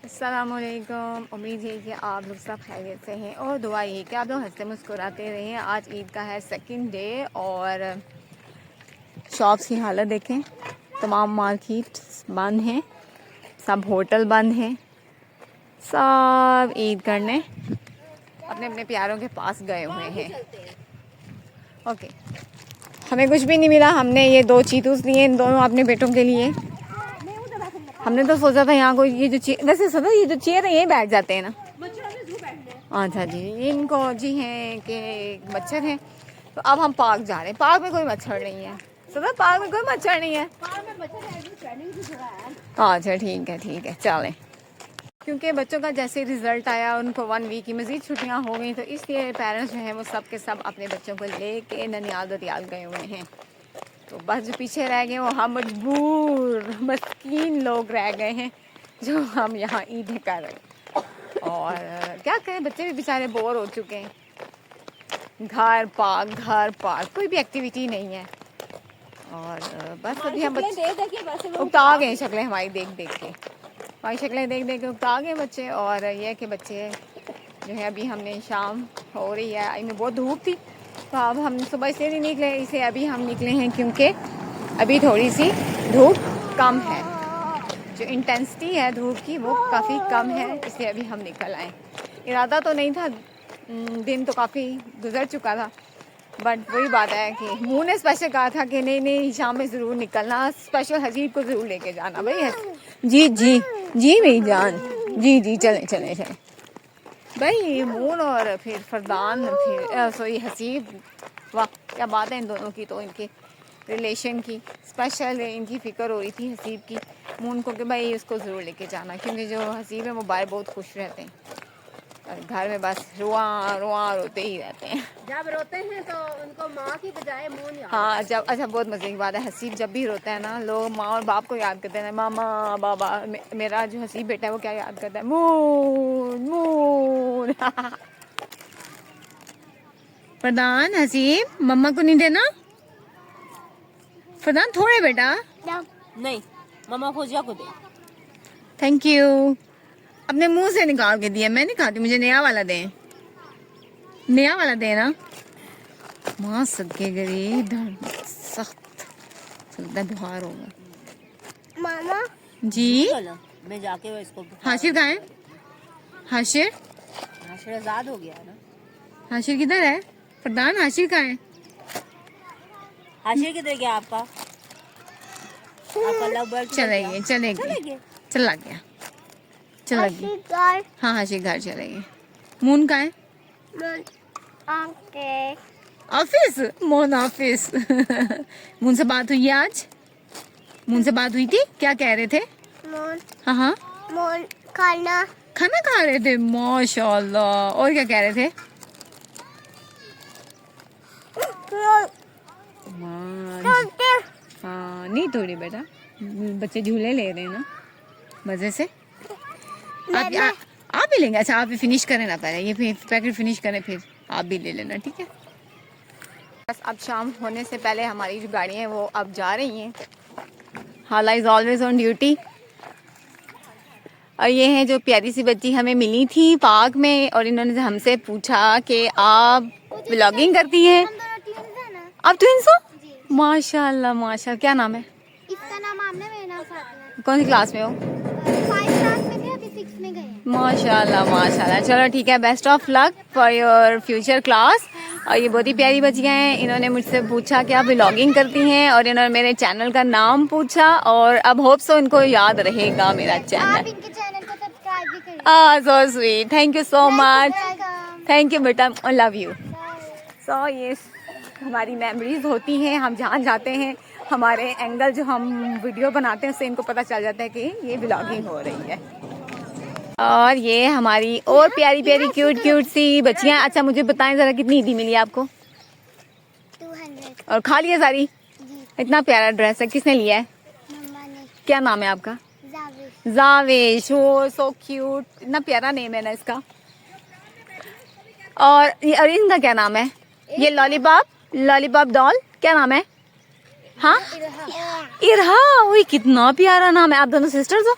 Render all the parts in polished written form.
अस्सलामुअलैकुम। उम्मीद है कि आप लोग सब खैरियत से हैं और दुआ है कि आप लोग हंसते मुस्कुराते रहें। आज ईद का है सेकंड डे और शॉप्स की हालत देखें, तमाम मार्केट बंद हैं, सब होटल बंद हैं, सब ईद करने अपने अपने प्यारों के पास गए हुए हैं। ओके, हमें कुछ भी नहीं मिला। हमने ये 2 चीतूस लिए, इन दोनों अपने बेटों के लिए। हमने तो सोचा था यहाँ को ये जो चेयर, वैसे सोचा ये जो चेयर है यहीं बैठ जाते हैं ना। अच्छा जी, इनको जी हैं कि मच्छर हैं, तो अब हम पार्क जा रहे हैं। पार्क में कोई मच्छर नहीं है, सोचा पार्क में कोई मच्छर नहीं है। अच्छा ठीक है चलें। क्योंकि बच्चों का जैसे रिजल्ट आया, उनको 1 वीक की मज़ीद छुट्टियाँ हो गई, तो इसलिए पेरेंट्स जो हैं वो सब के सब अपने बच्चों को लेके ननियाल दतियाल गए हुए हैं। तो बस जो पीछे रह गए वो हम मजबूर मस्कीन लोग रह गए हैं, जो हम यहाँ ईद कर रहे हैं। और क्या करें, बच्चे भी बेचारे बोर हो चुके हैं। घर पार्क कोई भी एक्टिविटी नहीं है। और बस अभी हम बच्चे उकता गए शक्लें हमारी देख देख के, हमारी शक्लें देख देख के उकता गए बच्चे। और ये कि बच्चे जो है, अभी हमने शाम हो रही है, आई में बहुत धूप थी, तो अब हम सुबह इसलिए नहीं निकले, इसे अभी हम निकले हैं क्योंकि अभी थोड़ी सी धूप कम है, जो इंटेंसिटी है धूप की वो काफ़ी कम है, इसलिए अभी हम निकल आए। इरादा तो नहीं था, दिन तो काफ़ी गुजर चुका था, बट वही बात है कि मुँह ने स्पेशल कहा था कि नहीं शाम में ज़रूर निकलना, स्पेशल हजीब को ज़रूर लेके जाना। भाई जी मेरी जान, जी चलें भाई। मून और फिर फरदान, फिर सॉरी हसीब, वाह क्या बात है इन दोनों की। तो इनके रिलेशन की स्पेशल इनकी फ़िक्र हो रही थी हसीब की मून को कि भाई उसको ज़रूर लेके जाना, क्योंकि जो हसीब है वो बाहर बहुत खुश रहते हैं और घर में बस रुआ रोते ही रहते हैं। जब रोते हैं तो उनको माँ की बजाय मून याद। हाँ जब, अच्छा बहुत मज़े की बात है, हसीब जब भी रोता है ना, लोग माँ और बाप को याद करते हैं, मामा बाबा। मेरा जो हसीब बेटा है वो क्या याद करता है, मून फरदान हसीब मम्मा को नहीं देना, फरदान थोड़े बेटा नहीं, मम्मा को जा को दे। Thank you. अपने मुंह से निकाल के दिया, मैं नहीं खाती, मुझे नया वाला दें, नया वाला दें ना। माँ सदके गरीब सख्त चलता बुखार होगा। मामा जी मैं जाके इसको। हाशिर कहाँ है? हाशिर आजाद हो गया ना। हाशिर किधर है? फरदान हाशिर कहाँ है? हाशिर किधर गया आपका? चलेंगे चला गया। हाँ हाशिर घर चलेंगे। मून कहाँ है? ऑफिस, मोन ऑफिस मून से बात हुई आज? मून से बात हुई थी, क्या कह रहे थे? हाँ खाना खा रहे थे, माशाल्लाह। और क्या कह रहे थे? हाँ नहीं थोड़ी बेटा, बच्चे झूले ले रहे हैं ना मजे से। आप भी लेंगे? अच्छा आप भी फिनिश करें ना, पहले ये पैकेट फिनिश करें फिर आप भी ले लेना, ठीक है। बस अब शाम होने से पहले हमारी जो गाड़ियाँ हैं वो अब जा रही हैं। हाला इज़ ऑलवेज ऑन ड्यूटी। और ये है जो प्यारी सी बच्ची हमें मिली थी पार्क में, और इन्होंने हमसे पूछा कि आप व्लॉगिंग करती हैं? आप ट्विंस हो? माशाल्लाह माशाल्लाह। क्या नाम है? इसका नाम आमना, मेरा नाम फातिमा। कौन सी क्लास में हो? 5 क्लास में थे, अभी 6 में गए। माशाल्लाह। चलो ठीक है, best of luck for your future class. और ये बहुत ही प्यारी बच्चियाँ हैं, इन्होंने मुझसे पूछा कि आप व्लॉगिंग करती हैं, और इन्होंने मेरे चैनल का नाम पूछा, और अब होप सो इनको याद रहेगा मेरा चैनल। आप इनके चैनल को सब्सक्राइब भी करिए। So sweet, thank you so much. Thank you बेटा, आई लव यू। सो ये हमारी मेमोरीज होती हैं, हम जहाँ जाते हैं हमारे एंगल जो हम वीडियो बनाते हैं उससे इनको पता चल जाता है कि ये व्लॉगिंग हो रही है। और ये हमारी और प्यारी क्यूट सी बच्चियाँ। अच्छा मुझे बताएं ज़रा, कितनी ईदी मिली आपको? 200। और खा लिया सारी? जी। इतना प्यारा ड्रेस है, किसने लिया है? मम्मा ने। क्या नाम है आपका? जावेद। जावेश, वो सो क्यूट, इतना प्यारा नेम है ना इसका। और इनका क्या नाम है? ये लॉलीपॉप डॉल, क्या नाम है? हाँ इरहा, वही कितना प्यारा नाम है। आप दोनों सिस्टर्स हो?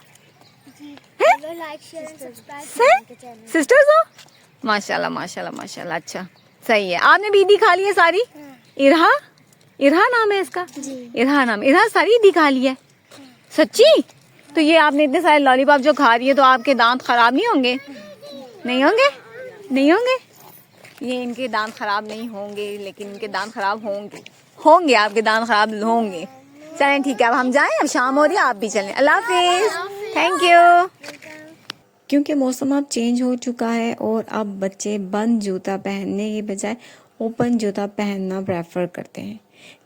लाइक शेयर एंड सब्सक्राइब से सिस्टर्स हो, माशाल्लाह माशाल्लाह माशाल्लाह। अच्छा सही है। आपने भी ईदी खा ली है सारी? इरहा, इरहा नाम है इसका जी। इरहा नाम, इरहा सारी ईदी खा ली है? सच्ची? तो ये आपने इतने सारे लॉलीपॉप जो खा रही है तो आपके दांत खराब नहीं होंगे? नहीं होंगे? नहीं होंगे? ये इनके दांत खराब नहीं होंगे, लेकिन इनके दांत खराब होंगे, होंगे, आपके दांत खराब होंगे। चलें ठीक है, अब हम जाएं, अब शाम हो रही है, आप भी चलें। अल्लाह हाफिज, थैंक यू। क्योंकि मौसम अब चेंज हो चुका है और अब बच्चे बंद जूता पहनने के बजाय ओपन जूता पहनना प्रेफर करते हैं,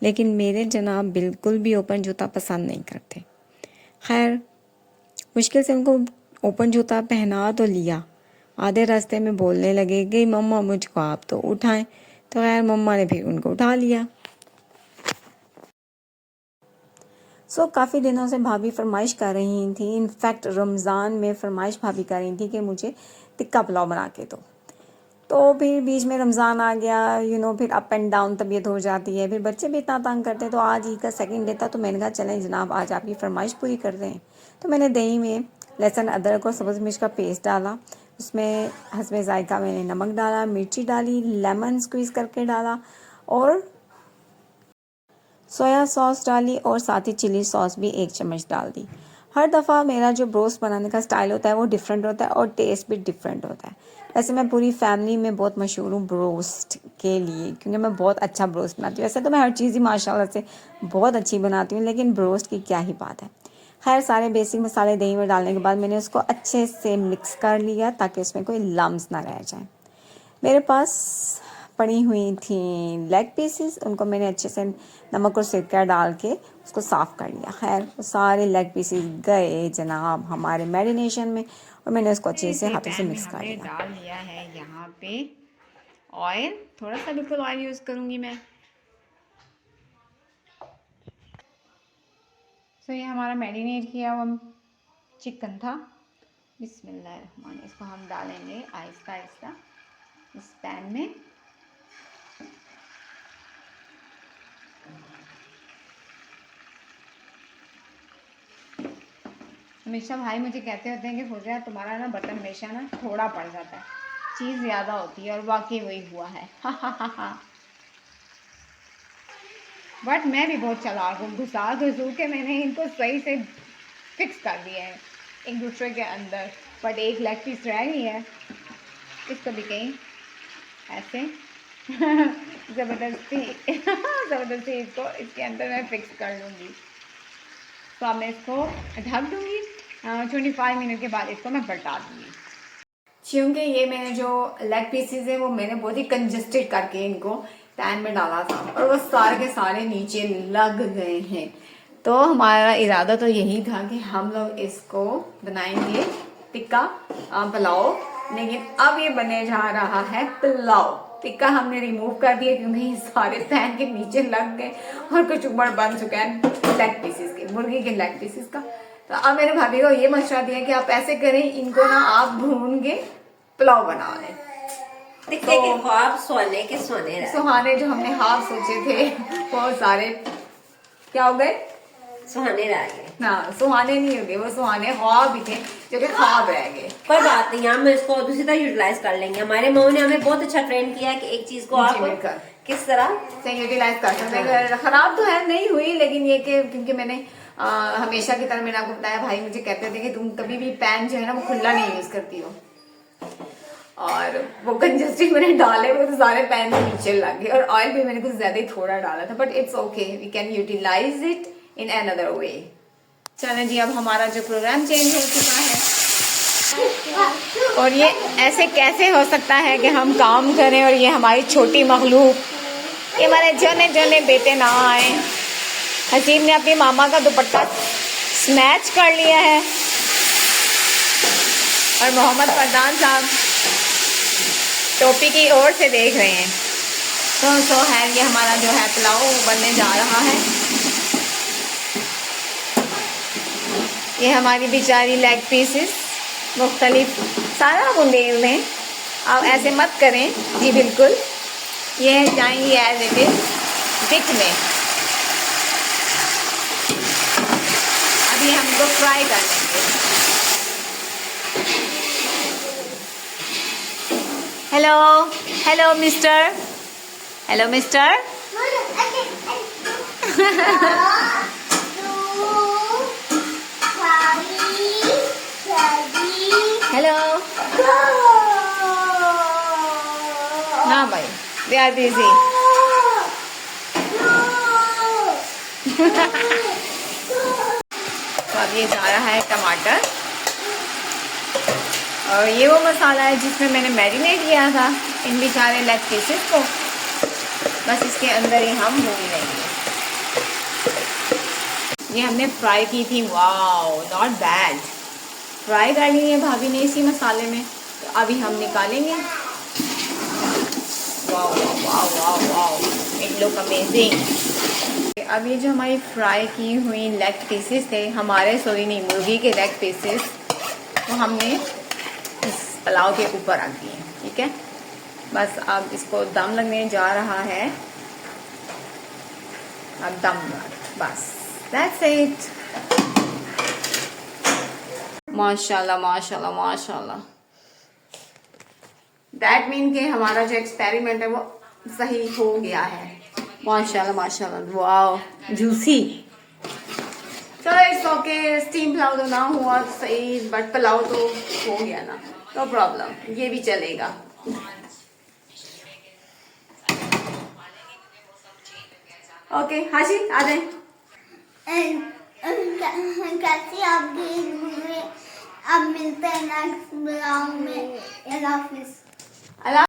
लेकिन मेरे जनाब बिल्कुल भी ओपन जूता पसंद नहीं करते। खैर मुश्किल से उनको ओपन जूता पहना तो लिया, आधे रास्ते में बोलने लगे कि मम्मा मुझको आप तो उठाएं, तो खैर मम्मा ने फिर उनको उठा लिया। काफ़ी दिनों से भाभी फरमाइश कर रही थी, इनफैक्ट रमज़ान में फरमाइश भाभी कर रही थी कि मुझे टिक्का पुलाव बना के दो। तो फिर बीच में रमज़ान आ गया, फिर अप एंड डाउन तबीयत हो जाती है, फिर बच्चे भी इतना तंग करते हैं। तो आज ईद का सेकंड डे था, तो मैंने कहा चलें जनाब आज आपकी फरमाइश पूरी कर दें। तो मैंने दही में लहसुन अदरक और सब्ज़ मिर्च का पेस्ट डाला, उसमें हस्बे ज़ायका मैंने नमक डाला, मिर्ची डाली, लेमन स्क्वीज़ करके डाला और सोया सॉस डाली और साथ ही चिली सॉस भी 1 चम्मच डाल दी। हर दफ़ा मेरा जो ब्रोस्ट बनाने का स्टाइल होता है वो डिफरेंट होता है और टेस्ट भी डिफरेंट होता है। वैसे मैं पूरी फैमिली में बहुत मशहूर हूँ ब्रोस्ट के लिए, क्योंकि मैं बहुत अच्छा ब्रोस्ट बनाती हूँ। वैसे तो मैं हर चीज़ ही माशाल्लाह से बहुत अच्छी बनाती हूँ, लेकिन ब्रोस्ट की क्या ही बात है। खैर सारे बेसिक मसाले दही में डालने के बाद मैंने उसको अच्छे से मिक्स कर लिया ताकि उसमें कोई लम्स ना रह जाए। मेरे पास पड़ी हुई थी लेग पीसेस, उनको मैंने अच्छे से नमक और सिरका डाल के उसको साफ़ कर लिया। खैर वो सारे लेग पीसेस गए जनाब हमारे मैरिनेशन में और मैंने उसको अच्छे से हाथों से मिक्स कर लिया। डाल लिया है यहाँ पे ऑयल, थोड़ा सा बिल्कुल ऑयल यूज़ करूँगी मैं। तो ये हमारा मैरिनेट किया हुआ चिकन था। बिस्मिल्लाहिर्रहमानिर्रहीम, इसको हम डालेंगे आहिस्ता आहिस्ता इस पैन में। हमेशा भाई मुझे कहते होते हैं कि फौजिया तुम्हारा ना बर्तन हमेशा ना थोड़ा पड़ जाता है, चीज़ ज़्यादा होती है, और वाकई वही हुआ है। बट मैं भी बहुत चालाक हूँ, घुसा घुसू के मैंने इनको सही से फिक्स कर दिया है एक दूसरे के अंदर। बट एक लेग पीस रह गई है, इसको भी कहीं ऐसे ज़बरदस्ती ज़बरदस्ती इसको इसके अंदर मैं फिक्स कर लूँगी। तो अब मैं इसको ढक दूँगी, 25 मिनट के बाद इसको मैं पलटा दूँगी। क्योंकि ये मैंने जो लेग पीसेस है वो मैंने बहुत ही कंजस्टेड करके इनको पैन में डाला था और वो सारे के सारे नीचे लग गए हैं। तो हमारा इरादा तो यही था कि हम लोग इसको बनाएंगे टिक्का पुलाव, लेकिन अब ये बने जा रहा है पुलाव। टिक्का हमने रिमूव कर दिया क्योंकि ये सारे पैन के नीचे लग गए और कुछ उबड़ बन चुका है लेग पीसेस के, मुर्गी के लेग पीसेस का। तो अब मैंने भाभी को ये मशवरा दिया कि आप ऐसे करें, इनको ना आप भून के पुलाव बना लें। टिक्के के ख्वाब सोने के सोने रहे। सुहाने जो हमने ख्वाब सोचे थे वो सारे क्या हो गए? सुहाने रह गए। ना सुहाने नहीं हो गए, वो सुहाने ख्वाब ही थे जो कि ख्वाब रह गए। कोई बात नहीं, हम इसको दूसरी तरह यूटिलाइज कर लेंगे। हमारे मऊ ने हमें बहुत अच्छा ट्रेन किया है कि एक चीज को आप किस तरह से यूटिलाइज कर सकते हैं। खराब तो है नहीं हुई, लेकिन ये कि क्योंकि मैंने हमेशा की तरह मैंने आपको बताया, भाई मुझे कहते थे कि तुम कभी भी पैन जो है ना वो खुला नहीं यूज करती हो, और वो कंजस्टेड मैंने डाले वो तो सारे पैन के नीचे लग गए, और ऑयल भी मैंने कुछ ज्यादा ही थोड़ा डाला था। But it's okay, we can utilize it in another way. चलें जी, अब हमारा जो प्रोग्राम चेंज हो चुका है, और ये ऐसे कैसे हो सकता है कि हम काम करें और ये हमारी छोटी मखलूक, ये हमारे जने जने बेटे ना आए। हसीब ने अपनी मामा का दुपट्टा स्नैच कर लिया है और मोहम्मद फरदान साहब टोपी की ओर से देख रहे हैं। तो है ये हमारा जो है पुलाव बनने जा रहा है। ये हमारी बेचारी लेग पीसेस मुख्तलिफ सारा बुंदेल लें, आप ऐसे मत करें जी, बिल्कुल ये जाएंगी एज इट इज बिक में। अभी हमको फ्राई कर लेंगे। Hello hello mister, hello mister. Hello. ना भाई, दे आर बिजी। तो अब ये जा रहा है टमाटर, और ये वो मसाला है जिसमें मैंने मैरिनेट किया था इन बेचारे लेग पीसेस को। बस इसके अंदर ही हम भून लेंगे। ये हमने फ्राई की थी, वाओ नॉट बैड। फ्राई कर ली है भाभी ने इसी मसाले में, तो अभी हम निकालेंगे। Wow wow wow wow, it look amazing. अब ये जो हमारी फ्राई की हुई लेग पीसेस थे हमारे, सॉरी नहीं, मुर्गी के लेग पीसेस, तो हमने इस पुलाव के ऊपर रख दिए। ठीक है, बस अब इसको दम लगने जा रहा है। अब दम, बस दैट्स इट। माशाल्लाह माशाल्लाह माशाल्लाह। दैट मीन कि हमारा जो एक्सपेरिमेंट है वो सही हो गया है। माशाल्लाह माशाल्लाह, वाओ जूसी। चलो इट्स ओके, स्टीम पुलाव तो ना हुआ सही, बट पुलाव तो हो गया ना, नो प्रॉब्लम, ये भी चलेगा। ओके हाशी आ जाए। कैसी आपकी अब मिलते हैं नेक्स्ट ब्लॉग में। अल्लाह हाफिज। अल्लाह